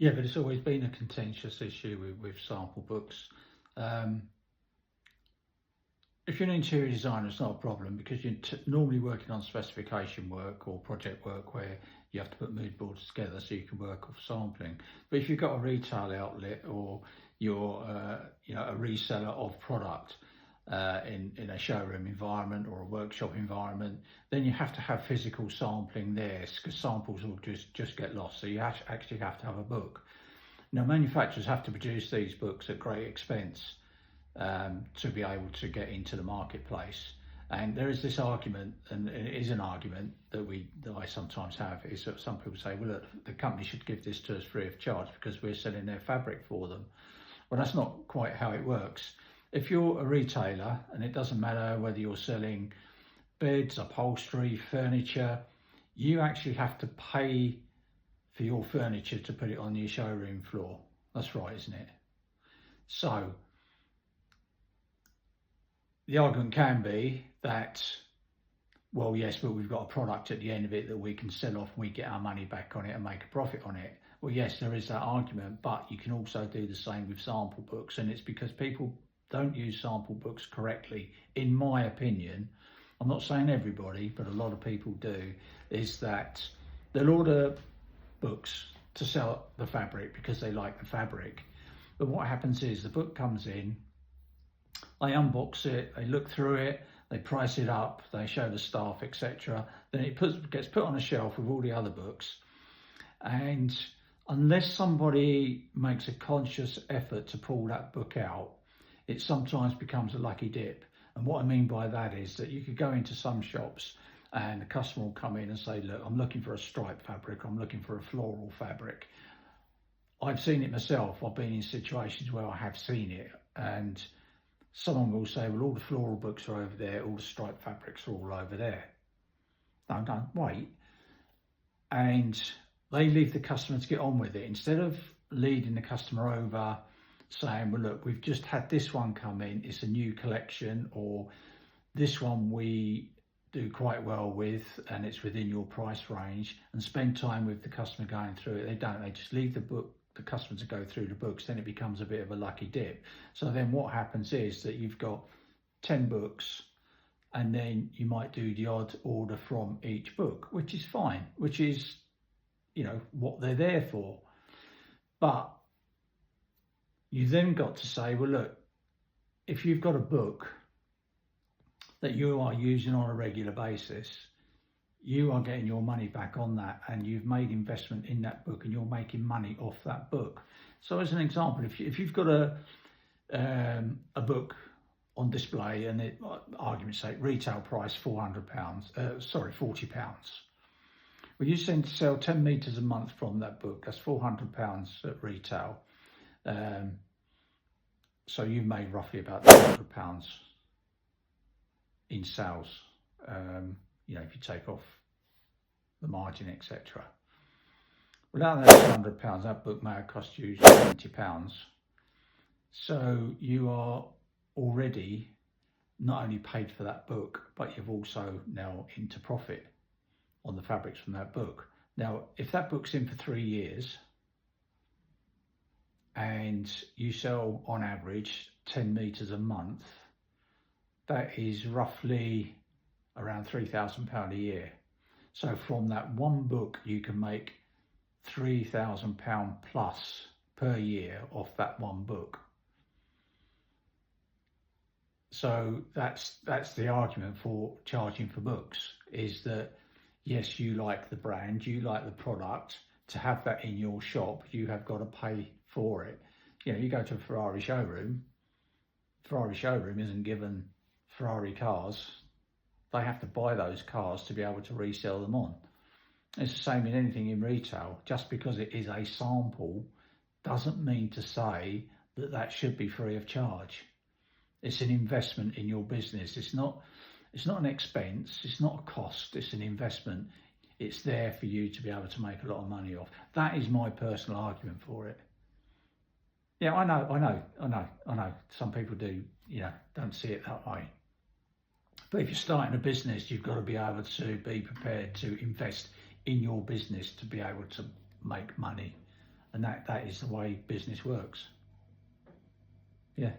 Yeah, but it's always been a contentious issue with sample books. Um, if you're an interior designer, it's not a problem because you're normally working on specification work or project work where you have to put mood boards together so you can work off sampling. But if you've got a retail outlet or you're a reseller of product in a showroom environment or a workshop environment, then you have to have physical sampling there because samples will just get lost. So you actually have to have a book. Now, manufacturers have to produce these books at great expense to be able to get into the marketplace. And there is this argument, and it is an argument that I sometimes have, is that some people say, well, look, the company should give this to us free of charge because we're selling their fabric for them. Well, that's not quite how it works. If you're a retailer, and it doesn't matter whether you're selling beds, upholstery, furniture, you actually have to pay for your furniture to put it on your showroom floor. That's right, isn't it? So the argument can be that, well, yes, but we've got a product at the end of it that we can sell off and we get our money back on it and make a profit on it. Well, yes, there is that argument, but you can also do the same with sample books, and it's because people don't use sample books correctly, in my opinion. I'm not saying everybody, but a lot of people do, is that they'll order books to sell the fabric because they like the fabric. But what happens is the book comes in, they unbox it, they look through it, they price it up, they show the staff, etc. Then it gets put on a shelf with all the other books. And unless somebody makes a conscious effort to pull that book out, it sometimes becomes a lucky dip. And what I mean by that is that you could go into some shops and the customer will come in and say, look, I'm looking for a striped fabric, I'm looking for a floral fabric. I've seen it myself. I've been in situations where I have seen it, and someone will say, well, all the floral books are over there, all the striped fabrics are all over there. No, wait. And they leave the customer to get on with it. Instead of leading the customer over, saying, well, look, we've just had this one come in, it's a new collection, or this one we do quite well with and it's within your price range, and spend time with the customer going through it. They don't, they just leave the customer to go through the books. Then it becomes a bit of a lucky dip. So then what happens is that you've got 10 books and then you might do the odd order from each book, which is fine, which is, what they're there for. But you then got to say, well, look, if you've got a book that you are using on a regular basis, you are getting your money back on that, and you've made investment in that book and you're making money off that book. So as an example, if you've got a book on display and it, argument's sake, retail price £40. Well, you sell 10 metres a month from that book, that's £400 at retail. So you've made roughly about £200 in sales, if you take off the margin, etc. Without that £200, that book may have cost you £20. So you are already not only paid for that book, but you've also now into profit on the fabrics from that book. Now, if that book's in for 3 years, and you sell on average 10 metres a month, that is roughly around £3,000 a year. So from that one book, you can make £3,000 plus per year off that one book. So that's the argument for charging for books, is that yes, you like the brand, you like the product. To have that in your shop, you have got to pay for it. You go to a Ferrari showroom isn't given Ferrari cars. They have to buy those cars to be able to resell them on. It's the same in anything in retail. Just because it is a sample doesn't mean to say that that should be free of charge. It's an investment in your business. It's not an expense, it's not a cost, it's an investment. It's there for you to be able to make a lot of money off. That is my personal argument for it. Yeah, I know. Some people do, don't see it that way. But if you're starting a business, you've got to be able to be prepared to invest in your business to be able to make money. and that is the way business works. Yeah.